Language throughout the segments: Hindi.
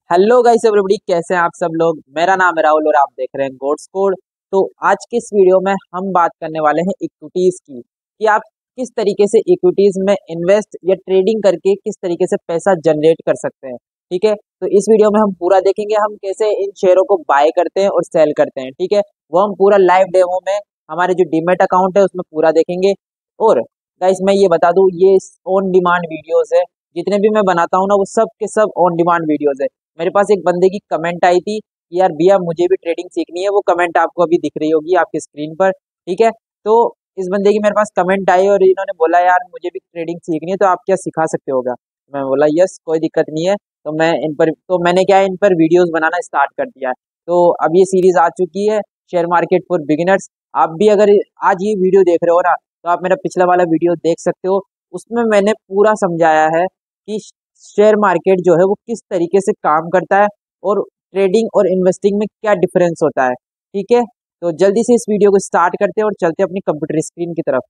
हेलो गाइस एवरीबॉडी, कैसे हैं आप सब लोग। मेरा नाम है राहुल और आप देख रहे हैं गोट्स कोड। तो आज की इस वीडियो में हम बात करने वाले हैं इक्विटीज की, कि आप किस तरीके से इक्विटीज में इन्वेस्ट या ट्रेडिंग करके किस तरीके से पैसा जनरेट कर सकते हैं। ठीक है, तो इस वीडियो में हम पूरा देखेंगे हम कैसे इन शेयरों को बाय करते हैं और सेल करते हैं। ठीक है, वो हम पूरा लाइव डेमो में हमारे जो डीमेट अकाउंट है उसमें पूरा देखेंगे। और गाइस मैं ये बता दूं, ये ऑन डिमांड वीडियोस है। जितने भी मैं बनाता हूँ ना वो सब के सब ऑन डिमांड वीडियोस है। मेरे पास एक बंदे की कमेंट आई थी कि यार भैया मुझे भी ट्रेडिंग सीखनी है। वो कमेंट आपको अभी दिख रही होगी आपकी स्क्रीन पर। ठीक है, तो इस बंदे की मेरे पास कमेंट आई और इन्होंने बोला यार मुझे भी ट्रेडिंग सीखनी है, तो आप क्या सिखा सकते होगा। मैं बोला यस, कोई दिक्कत नहीं है। तो मैंने क्या है, इन पर वीडियोस बनाना स्टार्ट कर दिया है। तो अब ये सीरीज आ चुकी है, शेयर मार्केट फॉर बिगिनर्स। आप भी अगर आज ये वीडियो देख रहे हो ना, तो आप मेरा पिछला वाला वीडियो देख सकते हो। उसमें मैंने पूरा समझाया है कि शेयर मार्केट जो है वो किस तरीके से काम करता है और ट्रेडिंग और इन्वेस्टिंग में क्या डिफरेंस होता है। ठीक है, तो जल्दी से इस वीडियो को स्टार्ट करते हैं और चलते हैं अपनी कंप्यूटर स्क्रीन की तरफ।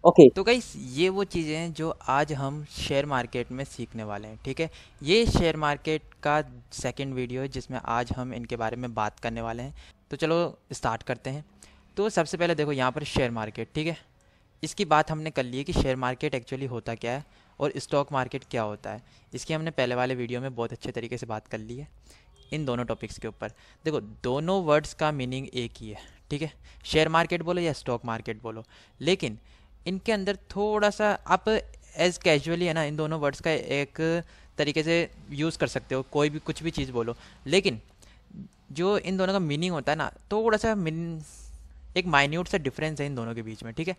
ओके। तो गाइस ये वो चीज़ें हैं जो आज हम शेयर मार्केट में सीखने वाले हैं। ठीक है, ये शेयर मार्केट का सेकंड वीडियो है जिसमें आज हम इनके बारे में बात करने वाले हैं। तो चलो स्टार्ट करते हैं। तो सबसे पहले देखो यहाँ पर शेयर मार्केट, ठीक है, इसकी बात हमने कर ली है कि शेयर मार्केट एक्चुअली होता क्या है और स्टॉक मार्केट क्या होता है। इसकी हमने पहले वाले वीडियो में बहुत अच्छे तरीके से बात कर ली है इन दोनों टॉपिक्स के ऊपर। देखो दोनों वर्ड्स का मीनिंग एक ही है। ठीक है, शेयर मार्केट बोलो या स्टॉक मार्केट बोलो, लेकिन इनके अंदर थोड़ा सा आप एज कैजुअली है ना इन दोनों वर्ड्स का एक तरीके से यूज़ कर सकते हो, कोई भी कुछ भी चीज़ बोलो। लेकिन जो इन दोनों का मीनिंग होता है ना, थोड़ा सा एक माइन्यूट सा डिफरेंस है इन दोनों के बीच में। ठीक है,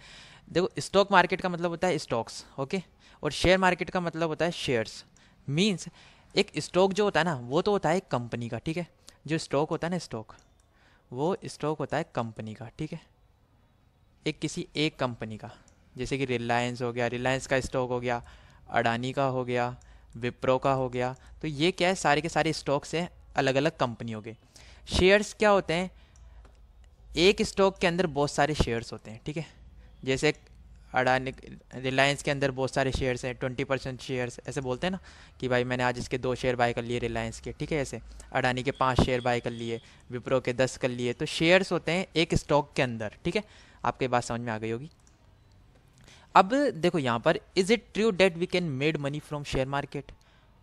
देखो स्टॉक मार्केट का मतलब होता है स्टॉक्स, ओके, और शेयर मार्केट का मतलब होता है शेयर्स। मीन्स एक स्टॉक जो होता है ना वो तो होता है एक कंपनी का। ठीक है, जो स्टॉक होता है ना स्टॉक, वो स्टॉक होता है कंपनी का। ठीक है, एक किसी एक कंपनी का, जैसे कि रिलायंस हो गया, रिलायंस का स्टॉक हो गया, अडानी का हो गया, विप्रो का हो गया। तो ये क्या है, सारे के सारे स्टॉक्स हैं अलग अलग कंपनियों के। शेयर्स क्या होते हैं, एक स्टॉक के अंदर बहुत सारे शेयर्स होते हैं। ठीक है, जैसे अडानी, रिलायंस के अंदर बहुत सारे शेयर्स हैं, 20% शेयर्स ऐसे बोलते हैं ना कि भाई मैंने आज इसके 2 शेयर बाय कर लिए रिलायंस के। ठीक है, ऐसे अडानी के 5 शेयर बाय कर लिए, विप्रो के 10 कर लिए। तो शेयर्स होते हैं एक स्टॉक के अंदर। ठीक है, आपके बात समझ में आ गई होगी। अब देखो यहाँ पर, is it true that we can made money from share market.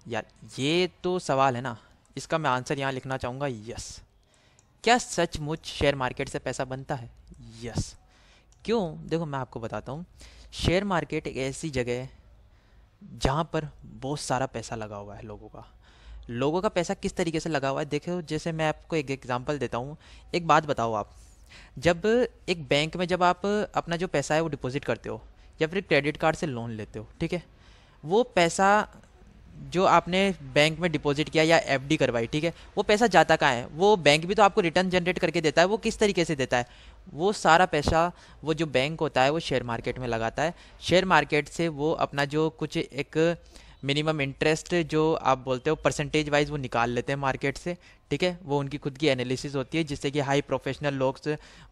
यार ये तो सवाल है ना, इसका मैं आंसर यहाँ लिखना चाहूँगा यस। क्या सचमुच शेयर मार्केट से पैसा बनता है? यस। क्यों? देखो मैं आपको बताता हूँ। शेयर मार्केट एक ऐसी जगह है जहाँ पर बहुत सारा पैसा लगा हुआ है लोगों का। लोगों का पैसा किस तरीके से लगा हुआ है देखो, जैसे मैं आपको एक एग्जांपल देता हूँ। एक बात बताओ आप, जब एक बैंक में जब आप अपना जो पैसा है वो डिपॉजिट करते हो या फिर क्रेडिट कार्ड से लोन लेते हो, ठीक है, वो पैसा जो आपने बैंक में डिपॉजिट किया या एफडी करवाई, ठीक है, वो पैसा जाता कहाँ है? वो बैंक भी तो आपको रिटर्न जनरेट करके देता है। वो किस तरीके से देता है? वो सारा पैसा वो जो बैंक होता है वो शेयर मार्केट में लगाता है। शेयर मार्केट से वो अपना जो कुछ एक मिनिमम इंटरेस्ट जो आप बोलते हो परसेंटेज वाइज वो निकाल लेते हैं मार्केट से। ठीक है, वो उनकी खुद की एनालिसिस होती है जिससे कि हाई प्रोफेशनल लोग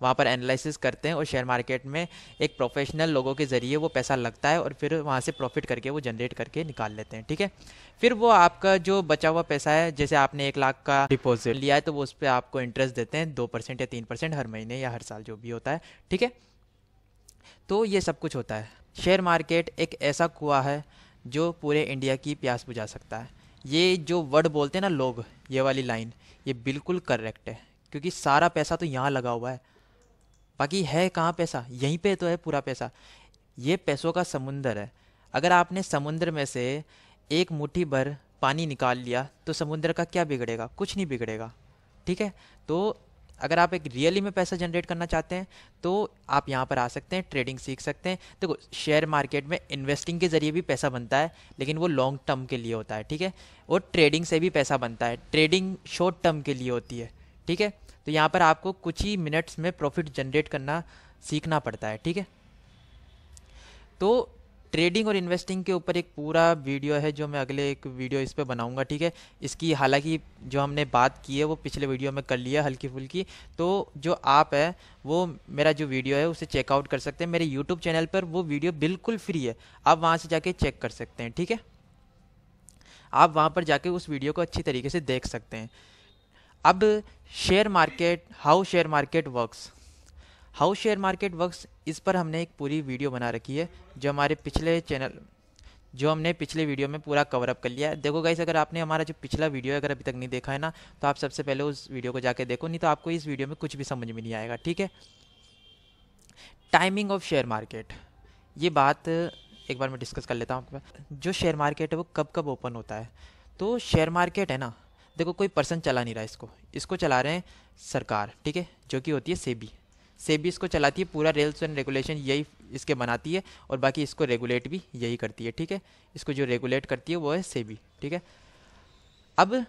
वहाँ पर एनालिसिस करते हैं और शेयर मार्केट में एक प्रोफेशनल लोगों के ज़रिए वो पैसा लगता है और फिर वहाँ से प्रॉफिट करके वो जनरेट करके निकाल लेते हैं। ठीक है, फिर वो आपका जो बचा हुआ पैसा है, जैसे आपने 1 लाख का डिपॉजिट लिया है तो वो उस पर आपको इंटरेस्ट देते हैं 2% या 3% हर महीने या हर साल जो भी होता है। ठीक है, तो ये सब कुछ होता है। शेयर मार्केट एक ऐसा कुआं है जो पूरे इंडिया की प्यास बुझा सकता है। ये जो वर्ड बोलते हैं ना लोग, ये वाली लाइन, ये बिल्कुल करेक्ट है, क्योंकि सारा पैसा तो यहाँ लगा हुआ है। बाकी है कहाँ पैसा? यहीं पे तो है पूरा पैसा। ये पैसों का समुंदर है। अगर आपने समुद्र में से एक मुट्ठी भर पानी निकाल लिया तो समुद्र का क्या बिगड़ेगा? कुछ नहीं बिगड़ेगा। ठीक है, तो अगर आप एक रियली में पैसा जनरेट करना चाहते हैं तो आप यहाँ पर आ सकते हैं, ट्रेडिंग सीख सकते हैं। देखो शेयर मार्केट में इन्वेस्टिंग के ज़रिए भी पैसा बनता है, लेकिन वो लॉन्ग टर्म के लिए होता है। ठीक है, और ट्रेडिंग से भी पैसा बनता है, ट्रेडिंग शॉर्ट टर्म के लिए होती है। ठीक है, तो यहाँ पर आपको कुछ ही मिनट्स में प्रॉफिट जनरेट करना सीखना पड़ता है। ठीक है, तो ट्रेडिंग और इन्वेस्टिंग के ऊपर एक पूरा वीडियो है जो मैं अगले एक वीडियो इस पे बनाऊंगा। ठीक है, इसकी हालांकि जो हमने बात की है वो पिछले वीडियो में कर लिया हल्की फुल्की। तो जो आप है वो मेरा जो वीडियो है उसे चेकआउट कर सकते हैं मेरे यूट्यूब चैनल पर। वो वीडियो बिल्कुल फ्री है, आप वहाँ से जाके चेक कर सकते हैं। ठीक है, आप वहाँ पर जाके उस वीडियो को अच्छी तरीके से देख सकते हैं। अब share market, how share market works, इस पर हमने एक पूरी वीडियो बना रखी है जो हमने पिछले वीडियो में पूरा कवर अप कर लिया है। देखो गाइस, अगर आपने हमारा जो पिछला वीडियो है अगर अभी तक नहीं देखा है ना, तो आप सबसे पहले उस वीडियो को जाके देखो, नहीं तो आपको इस वीडियो में कुछ भी समझ में नहीं आएगा, ठीक है। टाइमिंग ऑफ शेयर मार्केट, ये बात एक बार मैं डिस्कस कर लेता हूँ आपके पास। जो शेयर मार्केट है वो कब कब ओपन होता है। तो शेयर मार्केट है ना, देखो कोई पर्सन चला नहीं रहा इसको चला रहे हैं सरकार, ठीक है, जो कि होती है सेबी इसको चलाती है। पूरा रूल्स एंड रेगुलेशन यही इसके बनाती है और बाकी इसको रेगुलेट भी यही करती है, ठीक है। इसको जो रेगुलेट करती है वो है सेबी, ठीक है। अब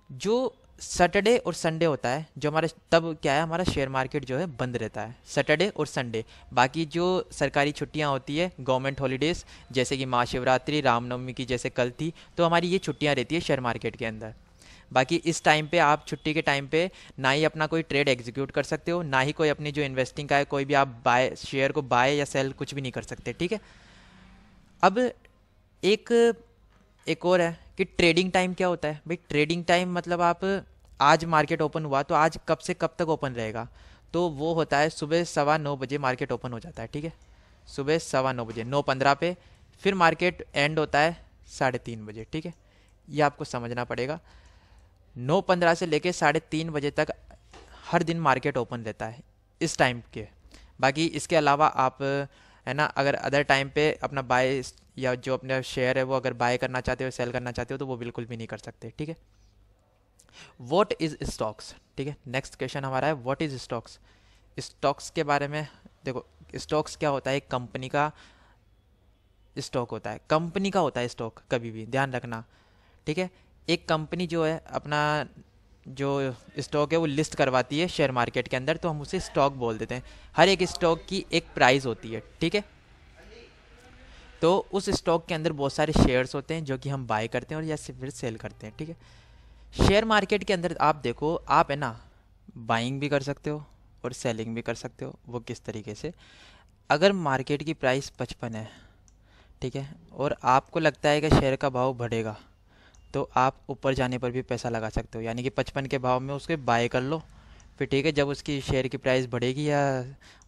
जो सैटरडे और संडे होता है, जो हमारा, तब क्या है, हमारा शेयर मार्केट जो है बंद रहता है सैटरडे और संडे। बाकी जो सरकारी छुट्टियां होती है, गवर्नमेंट हॉलीडेज़, जैसे कि महाशिवरात्रि, रामनवमी की जैसे कल थी, तो हमारी ये छुट्टियां रहती है शेयर मार्केट के अंदर। बाकी इस टाइम पे आप छुट्टी के टाइम पे ना ही अपना कोई ट्रेड एग्जीक्यूट कर सकते हो, ना ही कोई अपनी जो इन्वेस्टिंग का है कोई भी आप शेयर को बाय या सेल कुछ भी नहीं कर सकते, ठीक है। अब एक एक और है कि ट्रेडिंग टाइम क्या होता है भाई। ट्रेडिंग टाइम मतलब आप, आज मार्केट ओपन हुआ तो आज कब से कब तक ओपन रहेगा, तो वो होता है सुबह 9:15 मार्केट ओपन हो जाता है, ठीक है। सुबह 9:15, 9:15 पे। फिर मार्केट एंड होता है 3:30, ठीक है। ये आपको समझना पड़ेगा। 9:15 से लेके 3:30 तक हर दिन मार्केट ओपन रहता है इस टाइम के। बाकी इसके अलावा आप, है ना, अगर अदर टाइम पे अपना बाय या जो अपना शेयर है वो अगर बाय करना चाहते हो, सेल करना चाहते हो, तो वो बिल्कुल भी नहीं कर सकते, ठीक है। व्हाट इज स्टॉक्स, ठीक है। नेक्स्ट क्वेश्चन हमारा है व्हाट इज स्टॉक्स। स्टॉक्स के बारे में देखो, स्टॉक्स क्या होता है, एक कंपनी का स्टॉक होता है, कंपनी का होता है स्टॉक, कभी भी ध्यान रखना, ठीक है। एक कंपनी जो है अपना जो स्टॉक है वो लिस्ट करवाती है शेयर मार्केट के अंदर, तो हम उसे स्टॉक बोल देते हैं। हर एक स्टॉक की एक प्राइस होती है, ठीक है। तो उस स्टॉक के अंदर बहुत सारे शेयर्स होते हैं जो कि हम बाय करते हैं और या फिर सेल करते हैं, ठीक है। शेयर मार्केट के अंदर आप देखो, आप है ना बाइंग भी कर सकते हो और सेलिंग भी कर सकते हो। वो किस तरीके से, अगर मार्केट की प्राइस 55 है, ठीक है, और आपको लगता है कि शेयर का भाव बढ़ेगा, तो आप ऊपर जाने पर भी पैसा लगा सकते हो, यानी कि 55 के भाव में उसके बाय कर लो। फिर ठीक है, जब उसकी शेयर की प्राइस बढ़ेगी या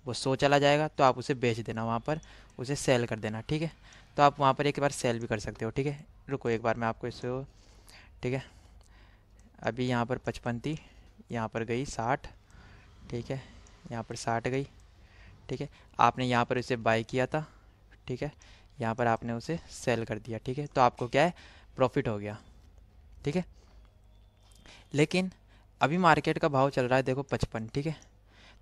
वो 100 चला जाएगा तो आप उसे बेच देना, वहाँ पर उसे सेल कर देना, ठीक है। तो आप वहाँ पर एक बार सेल भी कर सकते हो, ठीक है। रुको एक बार मैं आपको इसे, ठीक है, अभी यहाँ पर 55 थी, यहाँ पर गई 60, ठीक है, यहाँ पर 60 गई, ठीक है। आपने यहाँ पर इसे बाय किया था, ठीक है, यहाँ पर आपने उसे सेल कर दिया, ठीक है। तो आपको क्या है, प्रॉफिट हो गया, ठीक है। लेकिन अभी मार्केट का भाव चल रहा है देखो 55, ठीक है।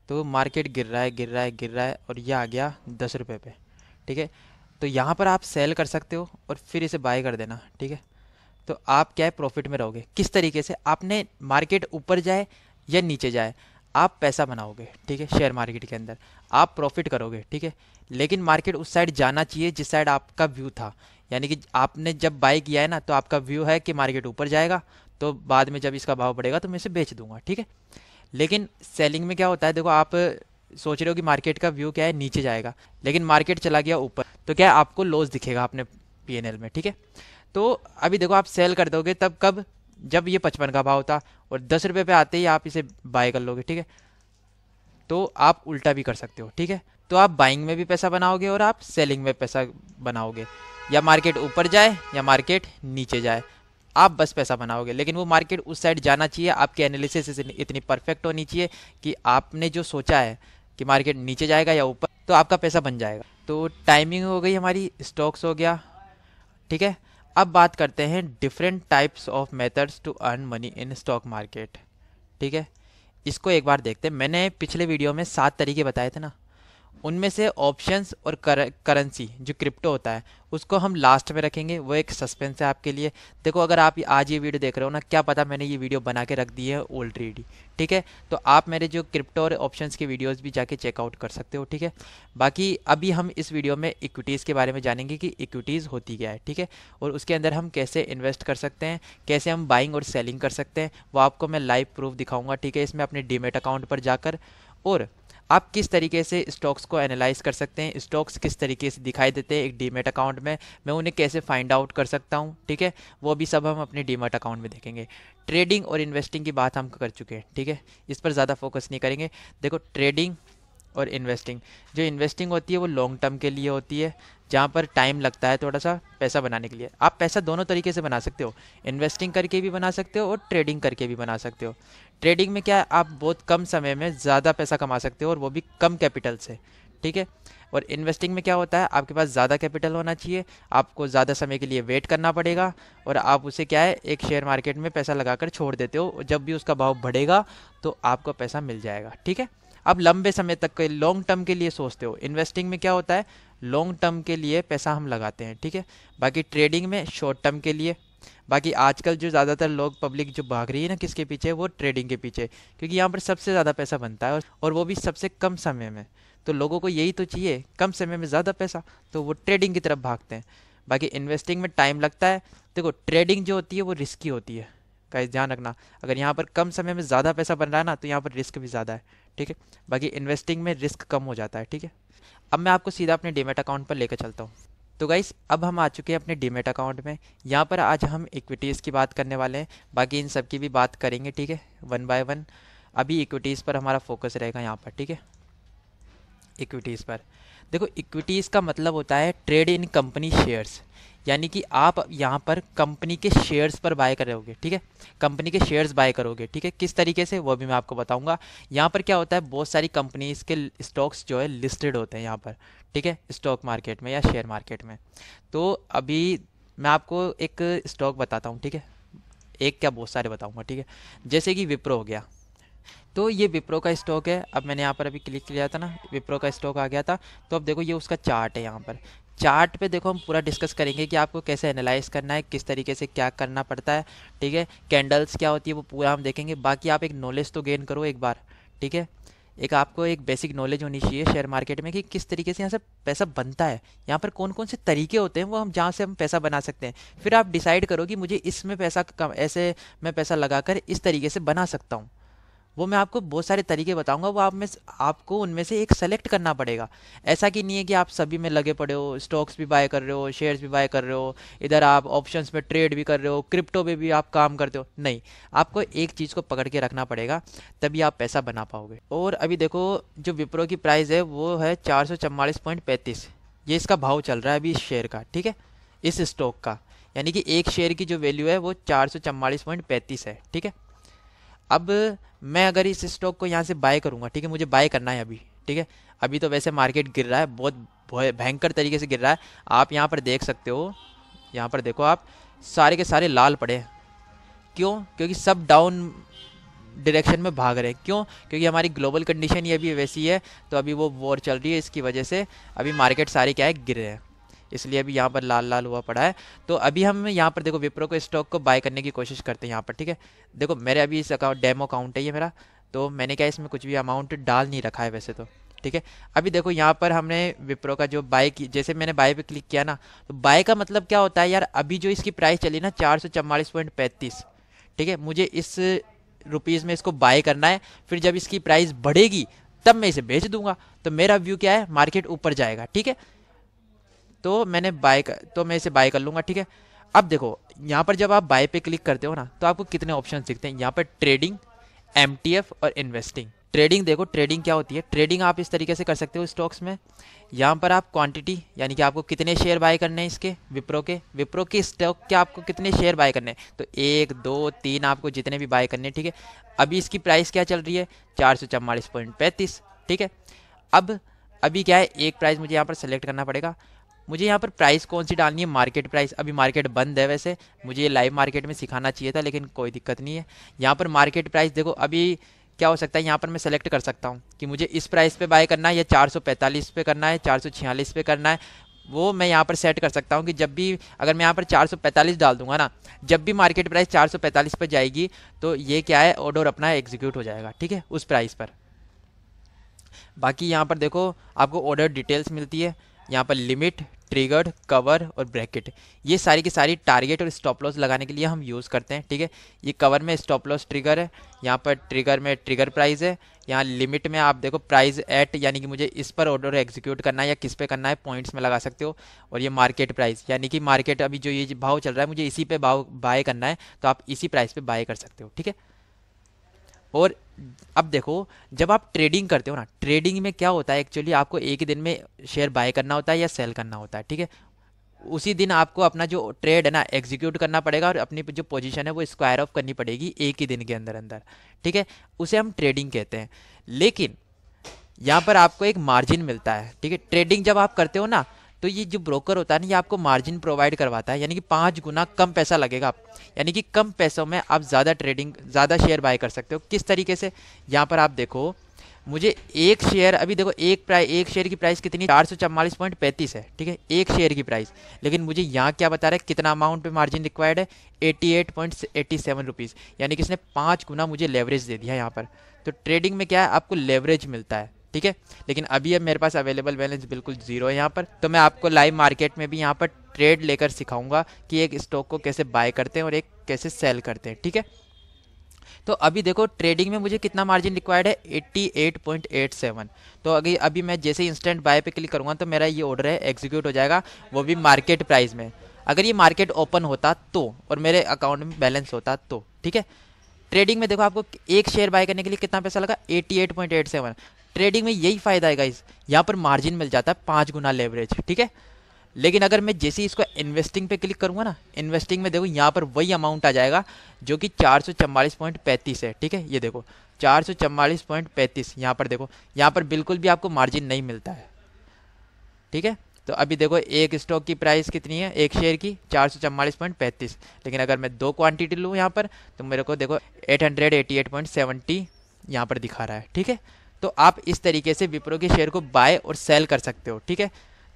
तो मार्केट गिर रहा है गिर रहा है गिर रहा है और ये आ गया 10 रुपये पे, ठीक है। तो यहाँ पर आप सेल कर सकते हो और फिर इसे बाय कर देना, ठीक है। तो आप क्या है, प्रॉफिट में रहोगे। किस तरीके से, आपने मार्केट ऊपर जाए या नीचे जाए आप पैसा बनाओगे, ठीक है। शेयर मार्केट के अंदर आप प्रॉफिट करोगे, ठीक है। लेकिन मार्केट उस साइड जाना चाहिए जिस साइड आपका व्यू था, यानी कि आपने जब बाय किया है ना, तो आपका व्यू है कि मार्केट ऊपर जाएगा, तो बाद में जब इसका भाव बढ़ेगा तो मैं इसे बेच दूंगा, ठीक है। लेकिन सेलिंग में क्या होता है, देखो आप सोच रहे हो कि मार्केट का व्यू क्या है, नीचे जाएगा, लेकिन मार्केट चला गया ऊपर, तो क्या है, आपको लॉस दिखेगा अपने पीएनएल में, ठीक है। तो अभी देखो आप सेल कर दोगे तब कब, जब ये 55 का भाव था और 10 रुपये पे आते ही आप इसे बाय कर लोगे, ठीक है। तो आप उल्टा भी कर सकते हो, ठीक है। तो आप बाइंग में भी पैसा बनाओगे और आप सेलिंग में पैसा बनाओगे, या मार्केट ऊपर जाए या मार्केट नीचे जाए, आप बस पैसा बनाओगे। लेकिन वो मार्केट उस साइड जाना चाहिए, आपकी एनालिसिस इतनी परफेक्ट होनी चाहिए कि आपने जो सोचा है कि मार्केट नीचे जाएगा या ऊपर, तो आपका पैसा बन जाएगा। तो टाइमिंग हो गई हमारी, स्टॉक्स हो गया, ठीक है। अब बात करते हैं different types of methods to earn money in stock market, ठीक है। इसको एक बार देखते हैं। मैंने पिछले वीडियो में 7 तरीके बताए थे ना, उनमें से ऑप्शंस और करेंसी जो क्रिप्टो होता है उसको हम लास्ट में रखेंगे, वो एक सस्पेंस है आपके लिए। देखो अगर आप आज ये वीडियो देख रहे हो ना, क्या पता मैंने ये वीडियो बना के रख दी है ऑलरेडी, ठीक है। तो आप मेरे जो क्रिप्टो और ऑप्शंस की वीडियोस भी जाके चेकआउट कर सकते हो, ठीक है। बाकी अभी हम इस वीडियो में इक्विटीज़ के बारे में जानेंगे कि इक्विटीज़ होती क्या है, ठीक है, और उसके अंदर हम कैसे इन्वेस्ट कर सकते हैं, कैसे हम बाइंग और सेलिंग कर सकते हैं, वो आपको मैं लाइव प्रूफ दिखाऊंगा, ठीक है, इसमें अपने डीमेट अकाउंट पर जाकर। और आप किस तरीके से स्टॉक्स को एनालाइज कर सकते हैं, स्टॉक्स किस तरीके से दिखाई देते हैं एक डीमैट अकाउंट में, मैं उन्हें कैसे फाइंड आउट कर सकता हूं, ठीक है, वो भी सब हम अपने डीमैट अकाउंट में देखेंगे। ट्रेडिंग और इन्वेस्टिंग की बात हम कर चुके हैं, ठीक है, इस पर ज़्यादा फोकस नहीं करेंगे। देखो ट्रेडिंग और इन्वेस्टिंग, जो इन्वेस्टिंग होती है वो लॉन्ग टर्म के लिए होती है, जहाँ पर टाइम लगता है थोड़ा सा पैसा बनाने के लिए। आप पैसा दोनों तरीके से बना सकते हो, इन्वेस्टिंग करके भी बना सकते हो और ट्रेडिंग करके भी बना सकते हो। ट्रेडिंग में क्या है, आप बहुत कम समय में ज़्यादा पैसा कमा सकते हो और वो भी कम कैपिटल से, ठीक है। और इन्वेस्टिंग में क्या होता है, आपके पास ज़्यादा कैपिटल होना चाहिए, आपको ज़्यादा समय के लिए वेट करना पड़ेगा और आप उसे क्या है एक शेयर मार्केट में पैसा लगाकर छोड़ देते हो, जब भी उसका भाव बढ़ेगा तो आपको पैसा मिल जाएगा, ठीक है। अब लंबे समय तक के लॉन्ग टर्म के लिए सोचते हो। इन्वेस्टिंग में क्या होता है, लॉन्ग टर्म के लिए पैसा हम लगाते हैं, ठीक है। बाकी ट्रेडिंग में शॉर्ट टर्म के लिए। बाकी आजकल जो ज़्यादातर लोग पब्लिक जो भाग रही है ना किसके पीछे, वो ट्रेडिंग के पीछे, क्योंकि यहाँ पर सबसे ज़्यादा पैसा बनता है और वो भी सबसे कम समय में। तो लोगों को यही तो चाहिए, कम समय में ज़्यादा पैसा, तो वो ट्रेडिंग की तरफ भागते हैं। बाकी इन्वेस्टिंग में टाइम लगता है। देखो ट्रेडिंग जो होती है वो रिस्की होती है, का ध्यान रखना। अगर यहाँ पर कम समय में ज़्यादा पैसा बन रहा है ना, तो यहाँ पर रिस्क भी ज़्यादा है, ठीक है। बाकी इन्वेस्टिंग में रिस्क कम हो जाता है, ठीक है। अब मैं आपको सीधा अपने डीमैट अकाउंट पर लेकर चलता हूँ। तो गाइस अब हम आ चुके हैं अपने डीमैट अकाउंट में। यहाँ पर आज हम इक्विटीज़ की बात करने वाले हैं, बाकी इन सब की भी बात करेंगे, ठीक है, वन बाय वन। अभी इक्विटीज़ पर हमारा फोकस रहेगा यहाँ पर, ठीक है, इक्विटीज़ पर। देखो इक्विटीज़ का मतलब होता है ट्रेड इन कंपनी शेयर्स, यानी कि आप यहाँ पर कंपनी के शेयर्स पर बाय करोगे, ठीक है, कंपनी के शेयर्स बाय करोगे, ठीक है। किस तरीके से वो भी मैं आपको बताऊंगा। यहाँ पर क्या होता है, बहुत सारी कंपनीज के स्टॉक्स जो है लिस्टेड होते हैं यहाँ पर, ठीक है, स्टॉक मार्केट में या शेयर मार्केट में। तो अभी मैं आपको एक स्टॉक बताता हूँ, ठीक है, एक क्या बहुत सारे बताऊँगा, ठीक है। जैसे कि विप्रो हो गया, तो ये विप्रो का स्टॉक है। अब मैंने यहाँ पर अभी क्लिक किया था ना, विप्रो का स्टॉक आ गया था। तो अब देखो ये उसका चार्ट है। यहाँ पर चार्ट पे देखो हम पूरा डिस्कस करेंगे कि आपको कैसे एनालाइज करना है, किस तरीके से क्या करना पड़ता है, ठीक है, कैंडल्स क्या होती है वो पूरा हम देखेंगे। बाकी आप एक नॉलेज तो गेन करो एक बार, ठीक है, एक आपको एक बेसिक नॉलेज होनी चाहिए शेयर मार्केट में कि किस तरीके से यहाँ से पैसा बनता है, यहाँ पर कौन कौन से तरीके होते हैं वो हम जहाँ से हम पैसा बना सकते हैं। फिर आप डिसाइड करो कि मुझे इसमें पैसा कम, ऐसे मैं पैसा लगाकर इस तरीके से बना सकता हूँ। वो मैं आपको बहुत सारे तरीके बताऊंगा, वो आप में आपको उनमें से एक सेलेक्ट करना पड़ेगा। ऐसा कि नहीं है कि आप सभी में लगे पड़े हो, स्टॉक्स भी बाय कर रहे हो, शेयर्स भी बाय कर रहे हो, इधर आप ऑप्शंस में ट्रेड भी कर रहे हो, क्रिप्टो में भी आप काम करते हो। नहीं, आपको एक चीज़ को पकड़ के रखना पड़ेगा, तभी आप पैसा बना पाओगे। और अभी देखो जो विप्रो की प्राइस है वो है 444.35, ये इसका भाव चल रहा है अभी इस शेयर का, ठीक है, इस स्टॉक का। यानी कि एक शेयर की जो वैल्यू है वो 444.35 है, ठीक है। अब मैं अगर इस स्टॉक को यहाँ से बाय करूँगा, ठीक है, मुझे बाय करना है अभी, ठीक है। अभी तो वैसे मार्केट गिर रहा है, बहुत भयंकर तरीके से गिर रहा है। आप यहाँ पर देख सकते हो, यहाँ पर देखो आप, सारे के सारे लाल पड़े हैं। क्यों? क्योंकि सब डाउन डायरेक्शन में भाग रहे हैं। क्यों? क्योंकि हमारी ग्लोबल कंडीशन ही अभी वैसी है, तो अभी वो वॉर चल रही है, इसकी वजह से अभी मार्केट सारे क्या है, गिर रहे हैं, इसलिए अभी यहाँ पर लाल लाल हुआ पड़ा है। तो अभी हम यहाँ पर देखो विप्रो को स्टॉक को बाय करने की कोशिश करते हैं यहाँ पर, ठीक है। देखो मेरे अभी इस अकाउंट डेमो अकाउंट है ये मेरा, तो मैंने क्या इसमें कुछ भी अमाउंट डाल नहीं रखा है वैसे तो, ठीक है। अभी देखो यहाँ पर हमने विप्रो का जो बाय की, जैसे मैंने बाय पे क्लिक किया ना, तो बाय का मतलब क्या होता है यार, अभी जो इसकी प्राइस चली ना 444.35, ठीक है, मुझे इस रुपीज़ में इसको बाय करना है। फिर जब इसकी प्राइस बढ़ेगी तब मैं इसे बेच दूंगा, तो मेरा व्यू क्या है, मार्केट ऊपर जाएगा, ठीक है। तो मैं इसे बाय कर लूंगा, ठीक है। अब देखो यहाँ पर जब आप बाय पे क्लिक करते हो ना, तो आपको कितने ऑप्शन दिखते हैं यहाँ पर, ट्रेडिंग, एमटीएफ और इन्वेस्टिंग। ट्रेडिंग देखो, ट्रेडिंग क्या होती है, ट्रेडिंग आप इस तरीके से कर सकते हो स्टॉक्स में। यहाँ पर आप क्वांटिटी, यानी कि आपको कितने शेयर बाय करने हैं इसके, विप्रो के स्टॉक के आपको कितने शेयर बाय करने हैं, तो 1 2 3 आपको जितने भी बाय करने हैं, ठीक है। अभी इसकी प्राइस क्या चल रही है, 444.35, ठीक है। अब अभी क्या है, एक प्राइस मुझे यहाँ पर सेलेक्ट करना पड़ेगा। मुझे यहाँ पर प्राइस कौन सी डालनी है, मार्केट प्राइस। अभी मार्केट बंद है, वैसे मुझे ये लाइव मार्केट में सिखाना चाहिए था, लेकिन कोई दिक्कत नहीं है। यहाँ पर मार्केट प्राइस देखो, अभी क्या हो सकता है, यहाँ पर मैं सेलेक्ट कर सकता हूँ कि मुझे इस प्राइस पे बाय करना है या 445 पे करना है, 446 पे करना है। वो मैं यहाँ पर सेट कर सकता हूँ कि जब भी, अगर मैं यहाँ पर 445 डाल दूंगा ना, जब भी मार्केट प्राइस 445 पे जाएगी तो ये क्या है, ऑर्डर अपना एग्जीक्यूट हो जाएगा, ठीक है, उस प्राइस पर। बाकी यहाँ पर देखो आपको ऑर्डर डिटेल्स मिलती है। यहाँ पर लिमिट, ट्रिगर्ड, कवर और ब्रैकेट, ये सारी की सारी टारगेट और स्टॉप लॉस लगाने के लिए हम यूज़ करते हैं। ठीक है, ये कवर में स्टॉप लॉस ट्रिगर है, यहाँ पर ट्रिगर में ट्रिगर प्राइस है, यहाँ लिमिट में आप देखो प्राइस एट, यानी कि मुझे इस पर ऑर्डर एग्जीक्यूट करना है या किस पे करना है, पॉइंट्स में लगा सकते हो। और ये मार्केट प्राइस, यानी कि मार्केट अभी जो ये भाव चल रहा है मुझे इसी पे भाव बाय करना है, तो आप इसी प्राइस पे बाय कर सकते हो। ठीक है, और अब देखो, जब आप ट्रेडिंग करते हो ना, ट्रेडिंग में क्या होता है एक्चुअली, आपको एक ही दिन में शेयर बाय करना होता है या सेल करना होता है। ठीक है, उसी दिन आपको अपना जो ट्रेड है ना एग्जीक्यूट करना पड़ेगा और अपनी जो पोजीशन है वो स्क्वायर ऑफ करनी पड़ेगी एक ही दिन के अंदर अंदर। ठीक है, उसे हम ट्रेडिंग कहते हैं। लेकिन यहाँ पर आपको एक मार्जिन मिलता है। ठीक है, ट्रेडिंग जब आप करते हो ना, तो ये जो ब्रोकर होता है ना, ये आपको मार्जिन प्रोवाइड करवाता है, यानी कि 5 गुना कम पैसा लगेगा आप, यानी कि कम पैसों में आप ज़्यादा ट्रेडिंग, ज़्यादा शेयर बाय कर सकते हो। किस तरीके से, यहाँ पर आप देखो, मुझे एक शेयर, अभी देखो एक शेयर की प्राइस कितनी, 444.35 है। ठीक है, एक शेयर की प्राइस, लेकिन मुझे यहाँ क्या बता रहा है, कितना अमाउंट पे मार्जिन रिक्वायर्ड है, 88.87 रुपीज़, यानी कि इसने 5 गुना मुझे लेवरेज दे दिया यहाँ पर। तो ट्रेडिंग में क्या है, आपको लेवरेज मिलता है। ठीक है, लेकिन अभी अब मेरे पास अवेलेबल बैलेंस बिल्कुल ज़ीरो है यहाँ पर, तो मैं आपको लाइव मार्केट में भी यहाँ पर ट्रेड लेकर सिखाऊंगा कि एक स्टॉक को कैसे बाय करते हैं और एक कैसे सेल करते हैं। ठीक है, तो अभी देखो ट्रेडिंग में मुझे कितना मार्जिन रिक्वायर्ड है, 88.87। तो अभी मैं जैसे इंस्टेंट बाय पे क्लिक करूँगा तो मेरा ये ऑर्डर है एग्जीक्यूट हो जाएगा, वो भी मार्केट प्राइस में। अगर ये मार्केट ओपन होता तो, और मेरे अकाउंट में बैलेंस होता तो। ठीक है, ट्रेडिंग में देखो आपको एक शेयर बाय करने के लिए कितना पैसा लगा, 88.87। ट्रेडिंग में यही फायदा है गाइस, यहाँ पर मार्जिन मिल जाता है 5 गुना लेवरेज। ठीक है, लेकिन अगर मैं जैसे ही इसको इन्वेस्टिंग पे क्लिक करूंगा ना, इन्वेस्टिंग में देखो यहाँ पर वही अमाउंट आ जाएगा जो कि 444.35 है। ठीक है, ये देखो 444.35, यहाँ पर देखो, यहाँ पर बिल्कुल भी आपको मार्जिन नहीं मिलता है। ठीक है, तो अभी देखो एक स्टॉक की प्राइस कितनी है, एक शेयर की 444.35, लेकिन अगर मैं 2 क्वांटिटी लूँ यहाँ पर, तो मेरे को देखो 888.70 यहाँ पर दिखा रहा है। ठीक है, तो आप इस तरीके से विप्रो के शेयर को बाय और सेल कर सकते हो। ठीक है,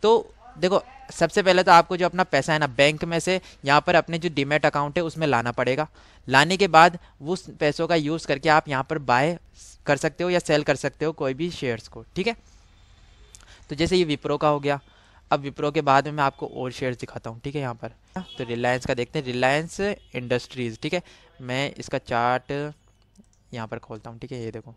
तो देखो, सबसे पहले तो आपको जो अपना पैसा है ना बैंक में से यहाँ पर अपने जो डीमैट अकाउंट है उसमें लाना पड़ेगा। लाने के बाद उस पैसों का यूज़ करके आप यहाँ पर बाय कर सकते हो या सेल कर सकते हो कोई भी शेयर्स को। ठीक है, तो जैसे ये विप्रो का हो गया। अब विप्रो के बाद में मैं आपको और शेयर्स दिखाता हूँ। ठीक है, यहाँ पर तो रिलायंस का देखते हैं, रिलायंस इंडस्ट्रीज़। ठीक है, मैं इसका चार्ट यहाँ पर खोलता हूँ। ठीक है, ये देखो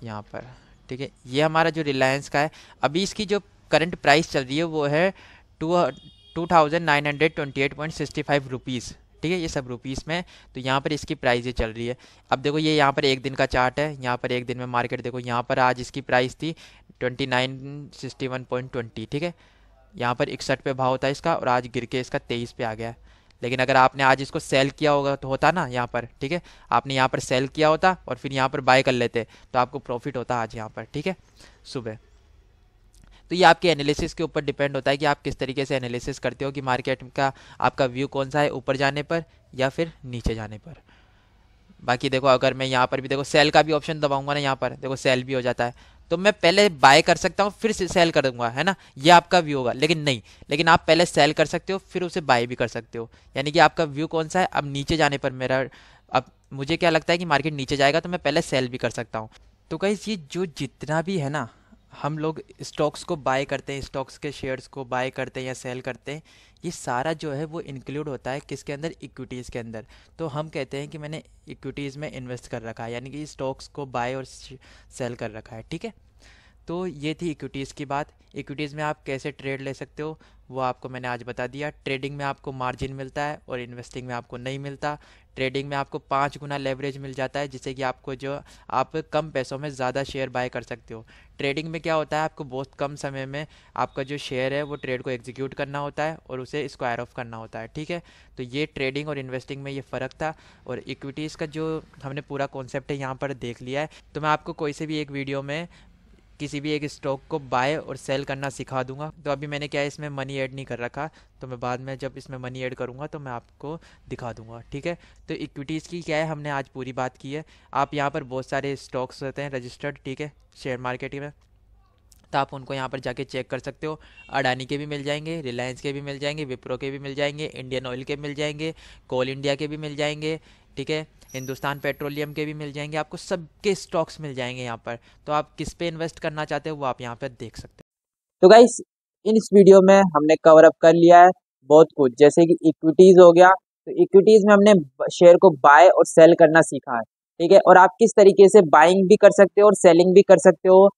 यहाँ पर। ठीक है, ये हमारा जो रिलायंस का है, अभी इसकी जो करंट प्राइस चल रही है वो है 2928.65 रुपीज़। ठीक है, ये सब रुपीज़ में, तो यहाँ पर इसकी प्राइस ये चल रही है। अब देखो ये यहाँ पर एक दिन का चार्ट है, यहाँ पर एक दिन में मार्केट देखो, यहाँ पर आज इसकी प्राइस थी 2961.20। ठीक है, यहाँ पर 61 पे भाव था इसका, और आज गिर के इसका 23 पे आ गया है। लेकिन अगर आपने आज इसको सेल किया होगा तो होता ना यहाँ पर। ठीक है, आपने यहाँ पर सेल किया होता और फिर यहाँ पर बाय कर लेते तो आपको प्रॉफिट होता आज यहाँ पर। ठीक है, सुबह। तो ये आपके एनालिसिस के ऊपर डिपेंड होता है कि आप किस तरीके से एनालिसिस करते हो कि मार्केट का आपका व्यू कौन सा है, ऊपर जाने पर या फिर नीचे जाने पर। बाकी देखो, अगर मैं यहाँ पर भी देखो सेल का भी ऑप्शन दबाऊंगा ना, यहाँ पर देखो सेल भी हो जाता है, तो मैं पहले बाय कर सकता हूँ फिर सेल कर दूंगा, है ना, ये आपका व्यू होगा। लेकिन नहीं, लेकिन आप पहले सेल कर सकते हो फिर उसे बाय भी कर सकते हो, यानी कि आपका व्यू कौन सा है। अब नीचे जाने पर मेरा, अब मुझे क्या लगता है कि मार्केट नीचे जाएगा तो मैं पहले सेल भी कर सकता हूँ। तो गाइस ये जो जितना भी है ना, हम लोग स्टॉक्स को बाय करते हैं, स्टॉक्स के शेयर्स को बाय करते हैं या सेल करते हैं, ये सारा जो है वो इंक्लूड होता है किसके अंदर, इक्विटीज़ के अंदर। तो हम कहते हैं कि मैंने इक्विटीज़ में इन्वेस्ट कर रखा है, यानी कि स्टॉक्स को बाय और सेल कर रखा है। ठीक है, तो ये थी इक्विटीज़ की बात। इक्विटीज़ में आप कैसे ट्रेड ले सकते हो वो आपको मैंने आज बता दिया। ट्रेडिंग में आपको मार्जिन मिलता है और इन्वेस्टिंग में आपको नहीं मिलता। ट्रेडिंग में आपको 5 गुना लेवरेज मिल जाता है, जिससे कि आपको जो आप कम पैसों में ज़्यादा शेयर बाय कर सकते हो। ट्रेडिंग में क्या होता है, आपको बहुत कम समय में आपका जो शेयर है वो ट्रेड को एग्जीक्यूट करना होता है और उसे स्क्वायर ऑफ करना होता है। ठीक है, तो ये ट्रेडिंग और इन्वेस्टिंग में ये फ़र्क था। और इक्विटीज़ का जो हमने पूरा कॉन्सेप्ट है यहाँ पर देख लिया है, तो मैं आपको कोई से भी एक वीडियो में किसी भी एक स्टॉक को बाय और सेल करना सिखा दूंगा। तो अभी मैंने क्या है, इसमें मनी ऐड नहीं कर रखा, तो मैं बाद में जब इसमें मनी ऐड करूंगा तो मैं आपको दिखा दूंगा। ठीक है, तो इक्विटीज़ की क्या है, हमने आज पूरी बात की है। आप यहाँ पर बहुत सारे स्टॉक्स रहते हैं रजिस्टर्ड, ठीक है, शेयर मार्केट में, तो आप उनको यहाँ पर जाके चेक कर सकते हो। अडानी के भी मिल जाएंगे, रिलायंस के भी मिल जाएंगे, विप्रो के भी मिल जाएंगे, इंडियन ऑयल के मिल जाएंगे, कोल इंडिया के भी मिल जाएंगे। ठीक है, हिंदुस्तान पेट्रोलियम के भी मिल जाएंगे, आपको सबके स्टॉक्स मिल जाएंगे यहाँ पर। तो आप किस पे इन्वेस्ट करना चाहते हो वो आप यहाँ पर देख सकते हो। तो गाइस इन इस वीडियो में हमने कवर अप कर लिया है बहुत कुछ, जैसे कि इक्विटीज हो गया। तो इक्विटीज में हमने शेयर को बाय और सेल करना सीखा है, ठीक है। और आप किस तरीके से बाइंग भी कर सकते हो और सेलिंग भी कर सकते हो।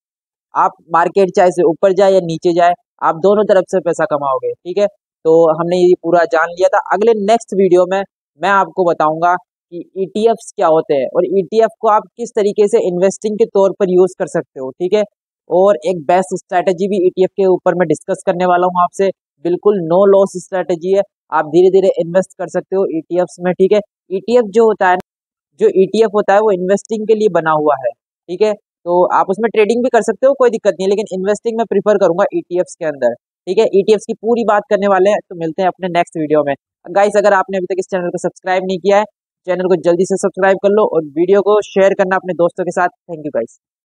आप मार्केट चाहे से ऊपर जाए या नीचे जाए, आप दोनों तरफ से पैसा कमाओगे, ठीक है। तो हमने ये पूरा जान लिया था। अगले नेक्स्ट वीडियो में मैं आपको बताऊंगा कि ईटीएफ्स क्या होते हैं और ईटीएफ को आप किस तरीके से इन्वेस्टिंग के तौर पर यूज कर सकते हो, ठीक है। और एक बेस्ट स्ट्रैटेजी भी ईटीएफ के ऊपर मैं डिस्कस करने वाला हूँ आपसे। बिल्कुल नो लॉस स्ट्रैटेजी है, आप धीरे धीरे इन्वेस्ट कर सकते हो ईटीएफ्स में, ठीक है। ईटीएफ जो होता है, जो ईटीएफ होता है वो इन्वेस्टिंग के लिए बना हुआ है, ठीक है। तो आप उसमें ट्रेडिंग भी कर सकते हो, कोई दिक्कत नहीं है, लेकिन इन्वेस्टिंग में प्रीफर करूंगा ईटीएफ्स के अंदर, ठीक है। ईटीएफ्स की पूरी बात करने वाले हैं, तो मिलते हैं अपने नेक्स्ट वीडियो में। गाइस अगर आपने अभी तक इस चैनल को सब्सक्राइब नहीं किया है, चैनल को जल्दी से सब्सक्राइब कर लो और वीडियो को शेयर करना अपने दोस्तों के साथ। Thank you guys.